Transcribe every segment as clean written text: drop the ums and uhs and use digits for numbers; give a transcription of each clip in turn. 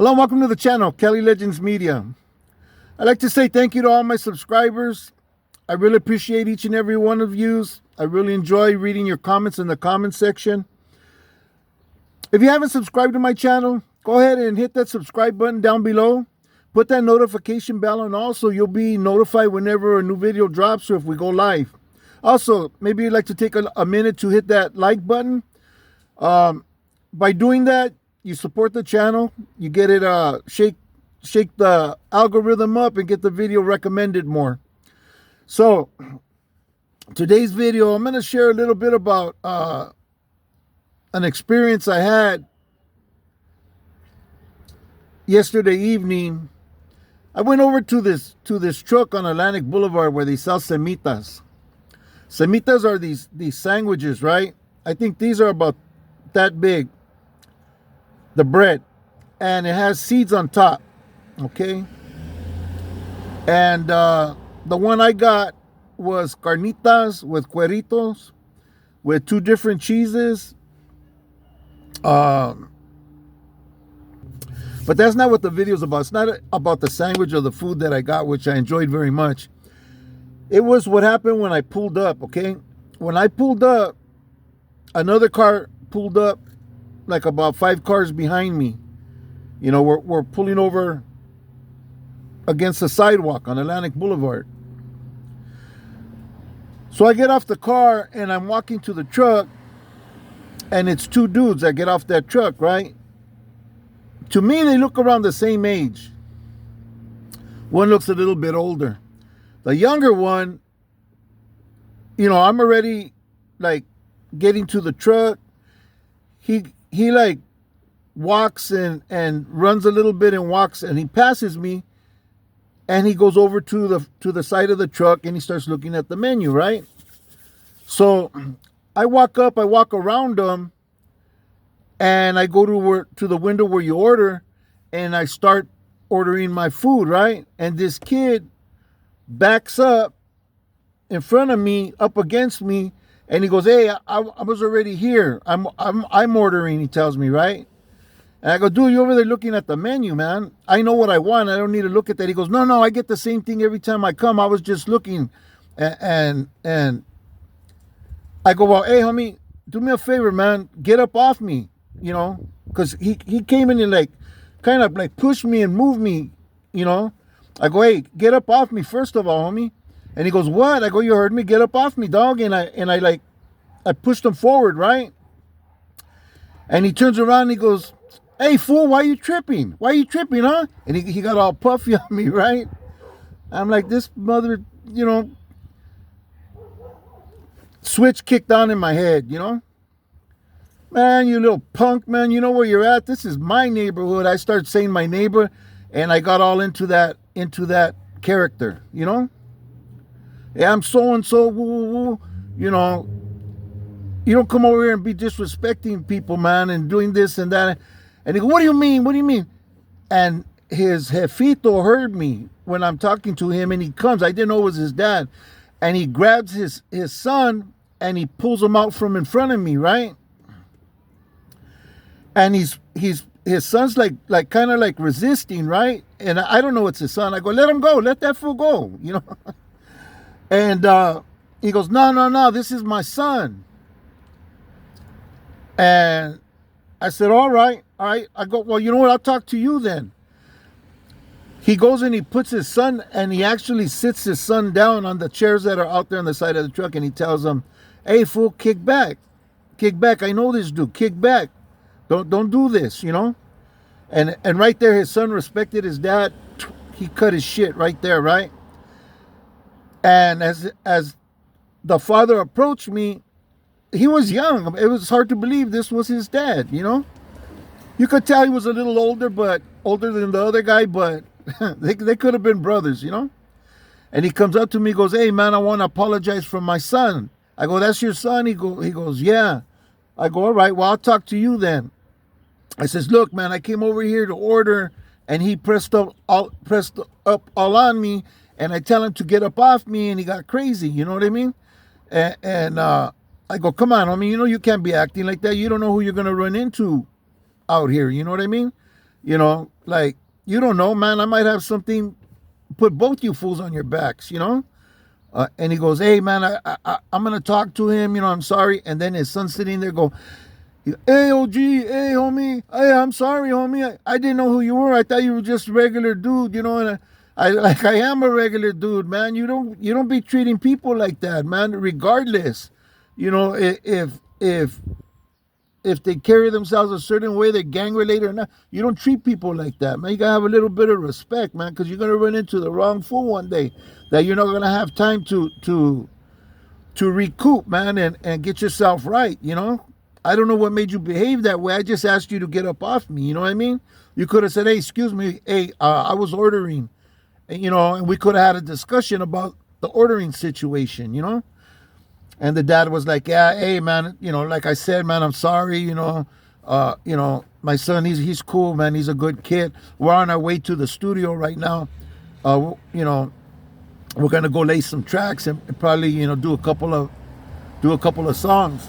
Hello and welcome to the channel, Kelly Legends Media. I'd like to say thank you to all my subscribers. I really appreciate each and every one of you. I really enjoy reading your comments in the comment section. If you haven't subscribed to my channel, go ahead and hit that subscribe button down below. Put that notification bell on also. You'll be notified whenever a new video drops or if we go live. Also, maybe you'd like to take a minute to hit that like button. By doing that, you support the channel. You get it, shake the algorithm up and get the video recommended more. So, today's video, I'm going to share a little bit about an experience I had yesterday evening. I went over to this truck on Atlantic Boulevard where they sell Cemitas. Cemitas are these sandwiches, right? I think these are about that big, the bread, and it has seeds on top, okay? And the one I got was carnitas with cueritos with two different cheeses. But that's not what the video is about. It's not about the sandwich or the food that I got, which I enjoyed very much. It was what happened when I pulled up, okay? When I pulled up, another car pulled up like about 5 cars behind me. You know, we're pulling over against the sidewalk on Atlantic Boulevard. So I get off the car and I'm walking to the truck, and it's two dudes that get off that truck, right? To me, they look around the same age. One looks a little bit older. The younger one, you know, I'm already like getting to the truck. He like walks and runs a little bit and walks, and he passes me, and he goes over to the side of the truck and he starts looking at the menu, right? So I walk up, I walk around him, and I go to the window where you order, and I start ordering my food, right? And this kid backs up in front of me, up against me, and he goes, "Hey, I was already here. I'm ordering," he tells me, right? And I go, "Dude, you're over there looking at the menu, man. I know what I want. I don't need to look at that." He goes, No, I get the same thing every time I come. I was just looking." And I go, "Well, hey, homie, do me a favor, man. Get up off me," you know, because he came in and like kind of like pushed me and moved me, you know. I go, "Hey, get up off me first of all, homie." And he goes, "What?" I go, "You heard me. Get up off me, dog." And I pushed him forward, right? And he turns around and he goes, "Hey, fool, why are you tripping? Why are you tripping, huh?" And he got all puffy on me, right? I'm like, this mother, you know, switch kicked on in my head, you know? "Man, you little punk, man, you know where you're at? This is my neighborhood." I start saying my neighbor, and I got all into that character, you know? "Yeah, I'm so-and-so, woo, you know, you don't come over here and be disrespecting people, man, and doing this and that." And he goes, "What do you mean? What do you mean?" And his jefito heard me when I'm talking to him, and he comes. I didn't know it was his dad. And he grabs his son, and he pulls him out from in front of me, right? And his son's like kind of like resisting, right? And I don't know it's his son. I go, "Let him go. Let that fool go," you know? And he goes, No, this is my son." And I said, all right. I go, "Well, you know what? I'll talk to you then." He goes and he puts his son, and he actually sits his son down on the chairs that are out there on the side of the truck, and he tells him, "Hey, fool, kick back. Kick back. I know this dude. Kick back. Don't do this, you know?" And right there, his son respected his dad. He cut his shit right there, right? And as the father approached me, he was young. It was hard to believe this was his dad, you know? You could tell he was a little older than the other guy, but they could have been brothers, you know? And he comes up to me, goes, "Hey, man, I want to apologize for my son." I go, "That's your son?" He goes, "Yeah." I go, "All right, well, I'll talk to you then." I says, "Look, man, I came over here to order," and he pressed up all on me, and I tell him to get up off me, and he got crazy, you know what I mean? And I go, "Come on, homie, you know you can't be acting like that. You don't know who you're going to run into out here," you know what I mean? Like, you don't know, man. I might have something, put both you fools on your backs. And he goes, hey, man, I'm going to talk to him. I'm sorry. And then his son's sitting there go, hey, OG, hey, homie. Hey, I'm sorry, homie. I didn't know who you were. I thought you were just a regular dude, and I am a regular dude, man. You don't be treating people like that, man, regardless. If they carry themselves a certain way, they're gang related or not, you don't treat people like that, man. You gotta have a little bit of respect, man, because you're gonna run into the wrong fool one day that you're not gonna have time to recoup, man, and get yourself right. I don't know what made you behave that way. I just asked you to get up off me. You know what I mean? You could have said, hey, excuse me, hey, I was ordering, and we could have had a discussion about the ordering situation. And the dad was like, yeah, hey, man, like I said, man, I'm sorry, my son, he's cool, man. He's a good kid. We're on our way to the studio right now. We're going to go lay some tracks and probably, do a couple of songs.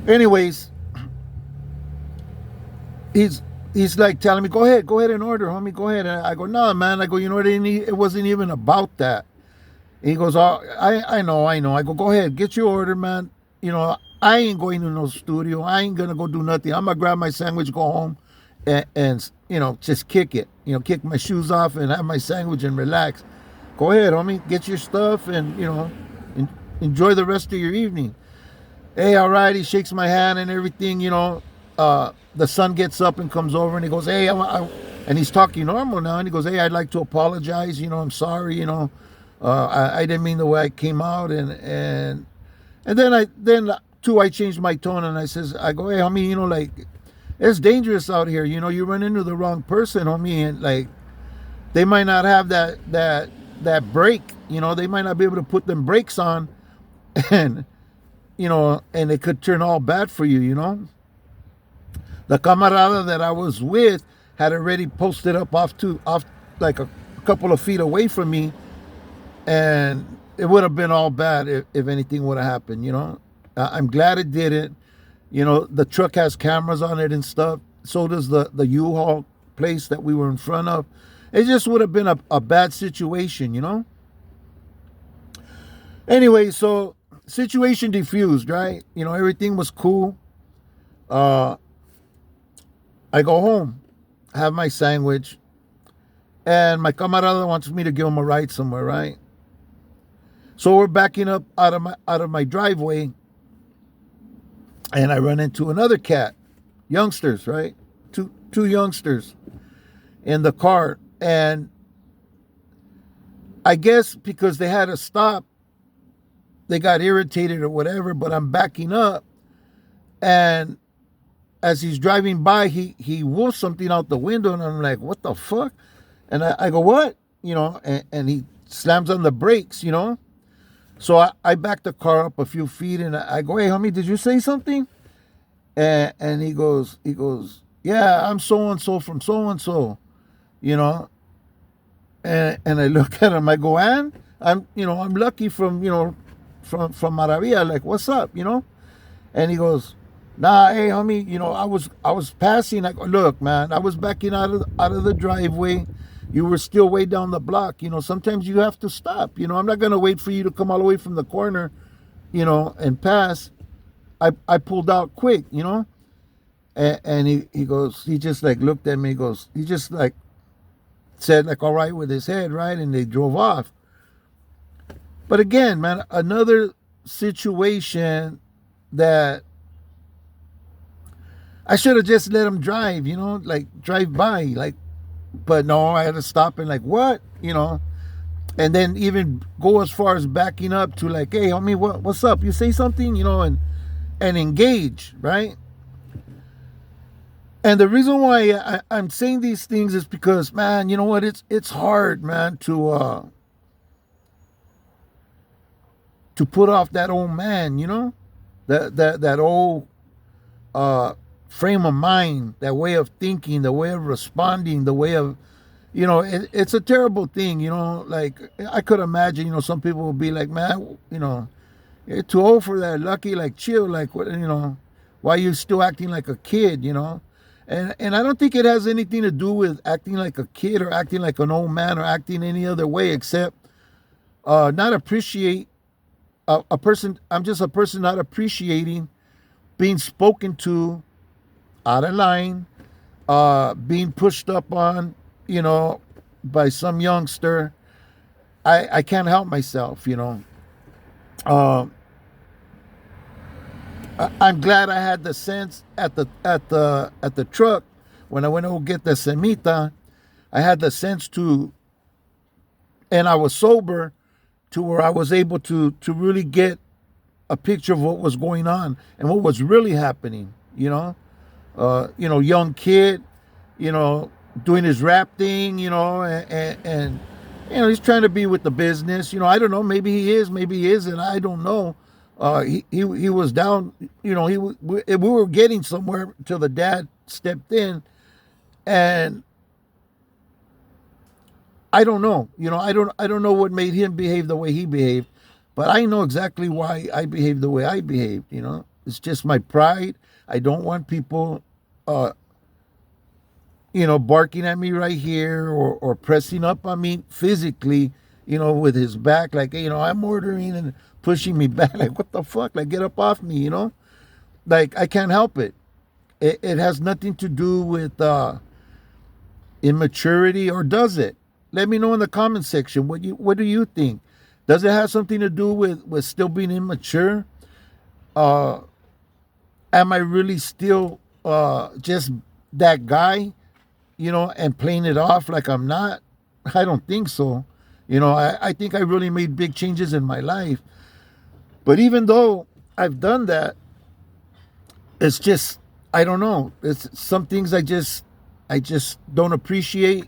Anyways, he's like telling me, go ahead and order, homie, go ahead. And I go, no, man. I go, it wasn't even about that. And he goes, oh, I know. I go ahead, get your order, man. I ain't going to no studio. I ain't going to go do nothing. I'm going to grab my sandwich, go home, and just kick it. Kick my shoes off and have my sandwich and relax. Go ahead, homie, get your stuff and, enjoy the rest of your evening. Hey, all right, he shakes my hand and everything, the son gets up and comes over and he goes, hey, and he's talking normal now, and he goes, hey, I'd like to apologize, I'm sorry, I didn't mean the way I came out, and then I changed my tone and I go, hey, homie, like, it's dangerous out here, you run into the wrong person, homie, and like, they might not have that brake, they might not be able to put them brakes on, and and it could turn all bad for you. The camarada that I was with had already posted up off like a couple of feet away from me, and it would have been all bad if anything would have happened. I'm glad it didn't. The truck has cameras on it and stuff. So does the U-Haul place that we were in front of. It just would have been a bad situation. Anyway, so situation diffused, right? Everything was cool. I go home, have my sandwich, and my camarada wants me to give him a ride somewhere, right? So we're backing up out of my driveway, and I run into another cat, youngsters, right? Two youngsters in the car, and I guess because they had to stop, they got irritated or whatever, but I'm backing up, and as he's driving by, he wolfs something out the window, and I'm like, what the fuck? And I go, what? And he slams on the brakes, So I back the car up a few feet, and I go, hey, homie, did you say something? And he goes, yeah, I'm so-and-so from so-and-so, and I look at him, I go, and I'm lucky from Maravilla, like, what's up, And he goes, nah, hey, homie, I was passing. I go, look, man, I was backing out of the driveway. You were still way down the block. Sometimes you have to stop. I'm not going to wait for you to come all the way from the corner, and pass. I pulled out quick, and he goes, he just like looked at me, he just like said like, all right, with his head, right? And they drove off. But again, man, another situation that I should have just let him drive, like drive by, like, but no, I had to stop and like, what, and then even go as far as backing up to like, hey, homie, what's up? You say something, and engage, right? And the reason why I'm saying these things is because, man, you know what? It's hard, man, to put off that old man, that old frame of mind, that way of thinking, the way of responding, the way of, it's a terrible thing, like I could imagine, some people will be like, man, you're too old for that, Lucky, like chill, like what, why are you still acting like a kid, And I don't think it has anything to do with acting like a kid or acting like an old man or acting any other way except not appreciate a person. I'm just a person not appreciating being spoken to out of line, being pushed up on, you know, by some youngster. I can't help myself, you know. Uh, I'm glad I had the sense at the truck when I went to go get the Cemita. I had the sense to, and I was sober to where I was able to really get a picture of what was going on and what was really happening. You know, young kid, you know, doing his rap thing, you know, and you know, he's trying to be with the business. You know, I don't know. Maybe he is. Maybe he isn't. I don't know. He was down. You know, we were getting somewhere till the dad stepped in, and I don't know. You know, I don't know what made him behave the way he behaved, but I know exactly why I behaved the way I behaved. You know, it's just my pride. I don't want people, uh, you know, barking at me right here or pressing up on me physically, you know, with his back, like, you know, I'm ordering and pushing me back. Like, what the fuck? Like, get up off me, you know? Like, I can't help it. It has nothing to do with immaturity, or does it? Let me know in the comment section what do you think? Does it have something to do with still being immature? Uh, am I really still just that guy, you know, and playing it off like I'm not? I don't think so. You know, I think I really made big changes in my life. But even though I've done that, it's just, I don't know. It's some things I just don't appreciate.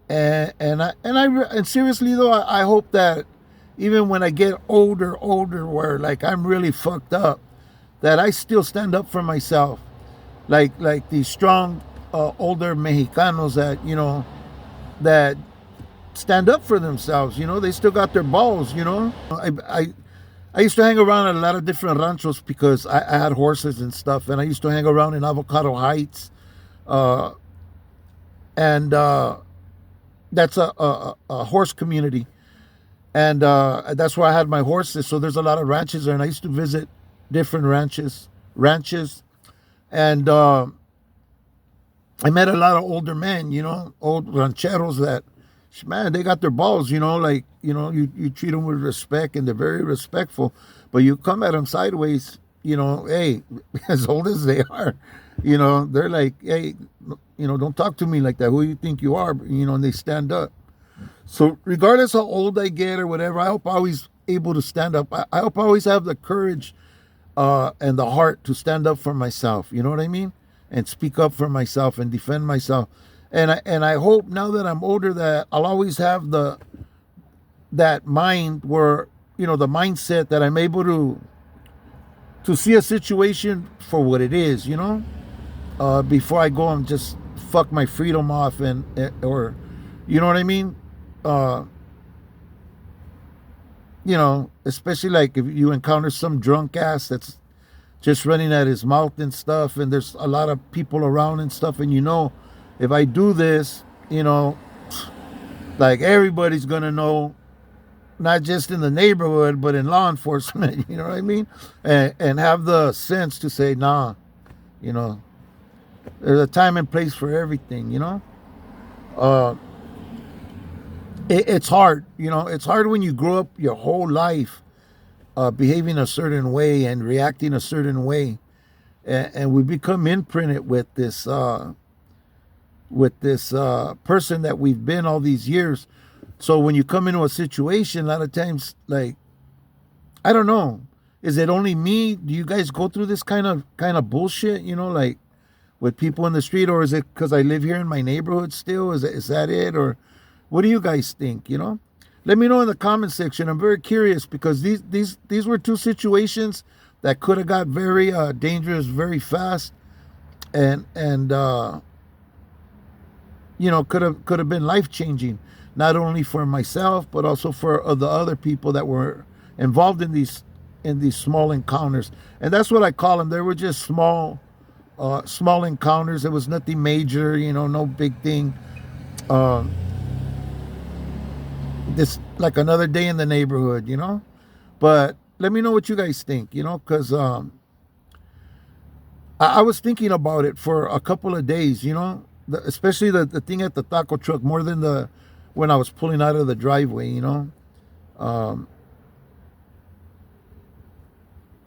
And seriously though, I hope that even when I get older, where like I'm really fucked up, that I still stand up for myself, like these strong older Mexicanos that, you know, that stand up for themselves. You know, they still got their balls. You know, I used to hang around at a lot of different ranchos because I had horses and stuff, and I used to hang around in Avocado Heights, uh, and that's a horse community, and that's where I had my horses. So there's a lot of ranches there, and I used to visit different ranches, and I met a lot of older men, you know, old rancheros that, man, they got their balls, you know, like, you know, you treat them with respect and they're very respectful, but you come at them sideways, you know, hey, as old as they are, you know, they're like, hey, you know, don't talk to me like that. Who do you think you are? You know, and they stand up. So regardless how old I get or whatever, I hope I always able to stand up. I hope I always have the courage and the heart to stand up for myself. You know what I mean? And speak up for myself and defend myself. And I hope now that I'm older that I'll always have that mind where, you know, the mindset that I'm able to see a situation for what it is, you know, before I go and just fuck my freedom off or, you know what I mean? Uh, you know, especially like if you encounter some drunk ass that's just running at his mouth and stuff, and there's a lot of people around and stuff, and you know, if I do this, you know, like everybody's gonna know, not just in the neighborhood, but in law enforcement, you know what I mean? And have the sense to say, nah, you know, there's a time and place for everything, you know? Uh, it's hard, you know, it's hard when you grow up your whole life behaving a certain way and reacting a certain way. And we become imprinted with this person that we've been all these years. So when you come into a situation, a lot of times, like, I don't know, is it only me? Do you guys go through this kind of bullshit? You know, like with people in the street, or is it because I live here in my neighborhood still? Is that it, or what do you guys think? You know, let me know in the comment section. I'm very curious because these were two situations that could have got very dangerous very fast, and you know, could have been life changing, not only for myself but also for the other people that were involved in these small encounters. And that's what I call them. They were just small small encounters. It was nothing major, no big thing. Um, this like another day in the neighborhood. But let me know what you guys think, because I was thinking about it for a couple of days, especially the thing at the taco truck more than when I was pulling out of the driveway. Um,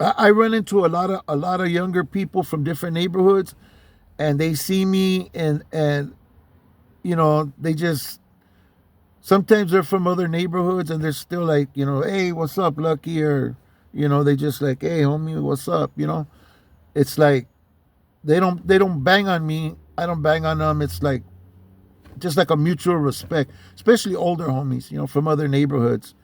I run into a lot of younger people from different neighborhoods, and they see me, and they just sometimes they're from other neighborhoods, and they're still like, hey, what's up, Lucky? Or they just like, hey, homie, what's up? It's like they don't bang on me. I don't bang on them. It's like just like a mutual respect, especially older homies, from other neighborhoods.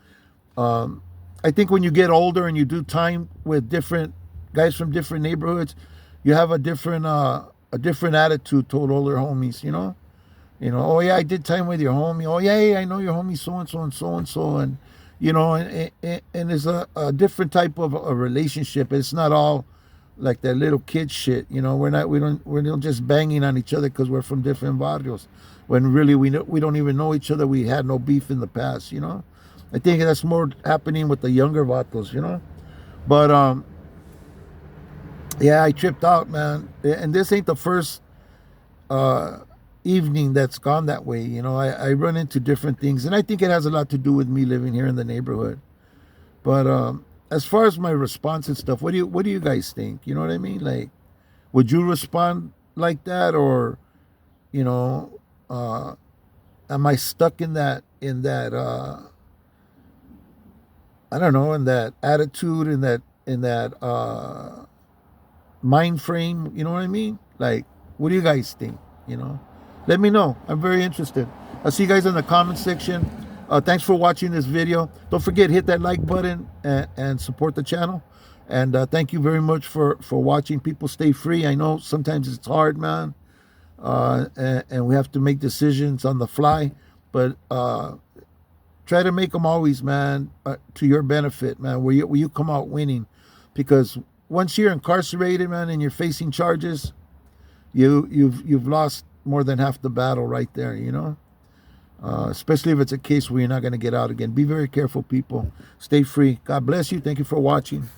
Um, I think when you get older and you do time with different guys from different neighborhoods, you have a different attitude toward older homies. Oh yeah, I did time with your homie. Oh yeah, yeah, I know your homie so and so and so and so, and there's a different type of a relationship. It's not all like that little kid shit. We don't just banging on each other because we're from different barrios, when really we don't even know each other. We had no beef in the past. I think that's more happening with the younger vatos. But yeah, I tripped out, man, and this ain't the first uh evening that's gone that way. I run into different things, and I think it has a lot to do with me living here in the neighborhood. But as far as my response and stuff, what do you guys think? You know what I mean? Like, would you respond like that, or you know, uh, am I stuck in that I don't know, in that attitude, in that mind frame? You know what I mean? Like, what do you guys think? You know, let me know. I'm very interested. I'll see you guys in the comment section. Thanks for watching this video. Don't forget, hit that like button and support the channel. And thank you very much for watching. People, stay free. I know sometimes it's hard, man, and we have to make decisions on the fly, but try to make them always, man, to your benefit, man, where you come out winning. Because once you're incarcerated, man, and you're facing charges, you've lost more than half the battle right there. Especially if it's a case where you're not going to get out again. Be very careful, people. Stay free. God bless you. Thank you for watching.